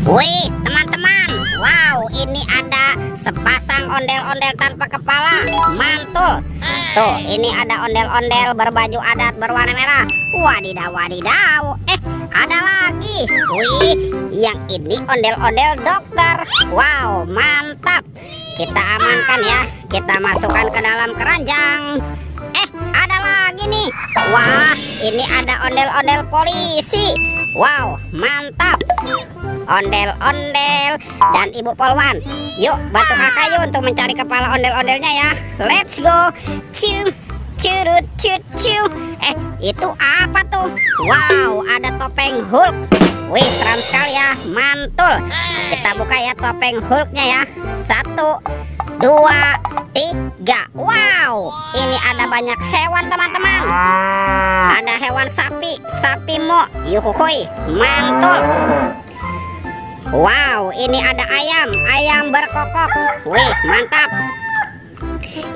Wih, teman-teman. Wow, ini ada sepasang ondel-ondel tanpa kepala. Mantul. Tuh, ini ada ondel-ondel berbaju adat berwarna merah. Wadidaw, wadidaw. Ada lagi. Wih, yang ini ondel-ondel dokter. Wow, mantap. Kita amankan ya. Kita masukkan ke dalam keranjang. Ada lagi nih. Wah, ini ada ondel-ondel polisi. Wow, mantap. Ondel-ondel dan ibu polwan. Yuk, batu kayu untuk mencari kepala ondel-ondelnya ya. Let's go. Cium, curut, cut, cium. Itu apa tuh? Wow, ada topeng Hulk. Wih, seram sekali ya. Mantul. Kita buka ya topeng Hulknya ya. 1, 2, 3. Wow, ini ada banyak hewan teman-teman. Ada hewan sapi, sapi mo. Yuhuhui, mantul. Wow, ini ada ayam, ayam berkokok. Wih, mantap.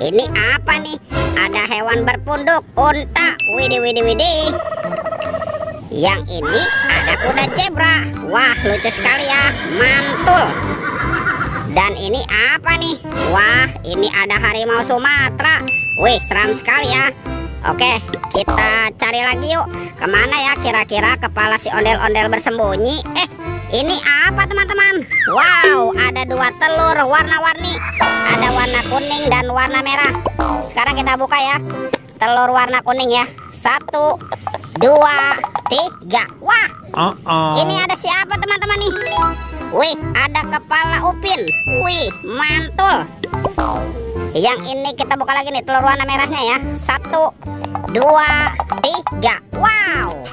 Ini apa nih? Ada hewan berpunduk, unta. Widih, widih, widih. Yang ini ada kuda zebra. Wah, lucu sekali ya. Mantul. Dan ini apa nih? Wah, ini ada harimau Sumatera. Wih, seram sekali ya. Oke, kita cari lagi yuk. Kemana ya kira-kira kepala si ondel-ondel bersembunyi? Ini apa teman-teman? Wow, ada 2 telur warna-warni. Ada warna kuning dan warna merah. Sekarang kita buka ya. Telur warna kuning ya. 1, 2, 3. Wah, ini ada siapa teman-teman nih? Wih, ada kepala upin. Wih, mantul. Yang ini kita buka lagi nih telur warna merahnya ya. 1, 2, 3. Wow,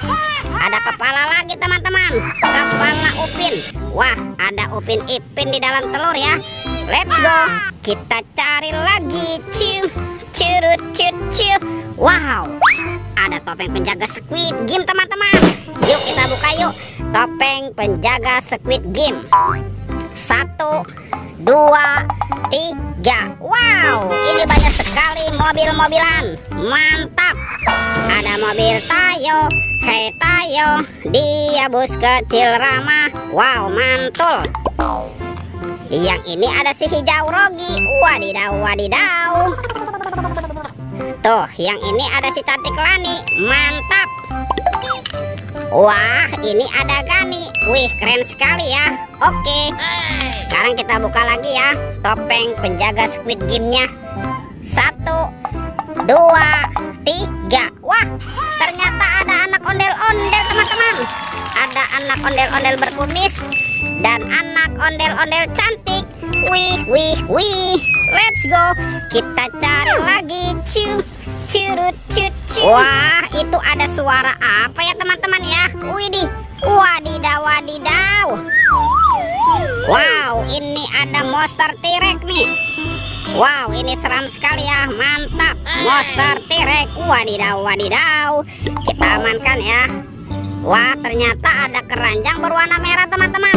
ada kepala lagi teman-teman. Kepala upin. Wah, ada upin ipin di dalam telur ya. Let's go. Kita cari lagi. Cium, curut, cut, cium. Wow, ada topeng penjaga Squid Game teman-teman. Yuk kita buka yuk. Topeng penjaga Squid Game. 1, 2, 3. Wow, ini banyak sekali mobil-mobilan. Mantap. Ada mobil Tayo. Hei Tayo, dia bus kecil ramah. Wow, mantul. Yang ini ada si hijau Rogi. Wadidaw, wadidaw. Tuh, yang ini ada si cantik Lani. Mantap. Wah, ini ada Gani. Wih, keren sekali ya. Oke, sekarang kita buka lagi ya topeng penjaga Squid Game-nya. 1, 2, 3. Wah, ternyata ada anak ondel-ondel teman-teman. Ada anak ondel-ondel berkumis dan anak ondel-ondel cantik. Wih, wih, wih. Let's go. Kita cari lagi. Cium, curut, cut, cium. Wah, itu ada suara apa ya teman-teman ya? Widih, wadidaw, wadidaw. Wow, ini ada monster T-Rex nih. Wow, ini seram sekali ya. Mantap, monster T-Rex. Wadidaw, wadidaw. Kita amankan ya. Wah, ternyata ada keranjang berwarna merah teman-teman.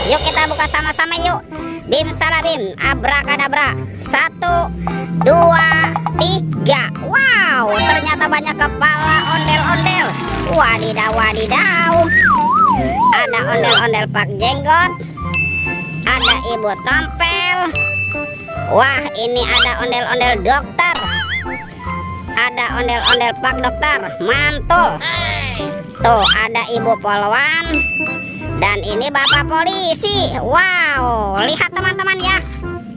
Yuk kita buka sama-sama yuk. Bim salabim, abrakadabra. 1, 2, 3. Wow, ternyata banyak kepala ondel-ondel. Wadidaw, wadidaw. Ada ondel-ondel Pak Jenggot. Ada Ibu Tompel. Wah, ini ada ondel-ondel dokter. Ada ondel-ondel Pak Dokter. Mantul. Tuh, ada Ibu Polwan. Dan ini Bapak Polisi. Wow, lihat teman-teman ya.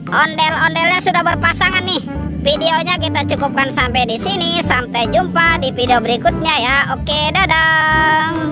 Ondel-ondelnya sudah berpasangan nih. Videonya kita cukupkan sampai di sini. Sampai jumpa di video berikutnya ya. Oke, dadah.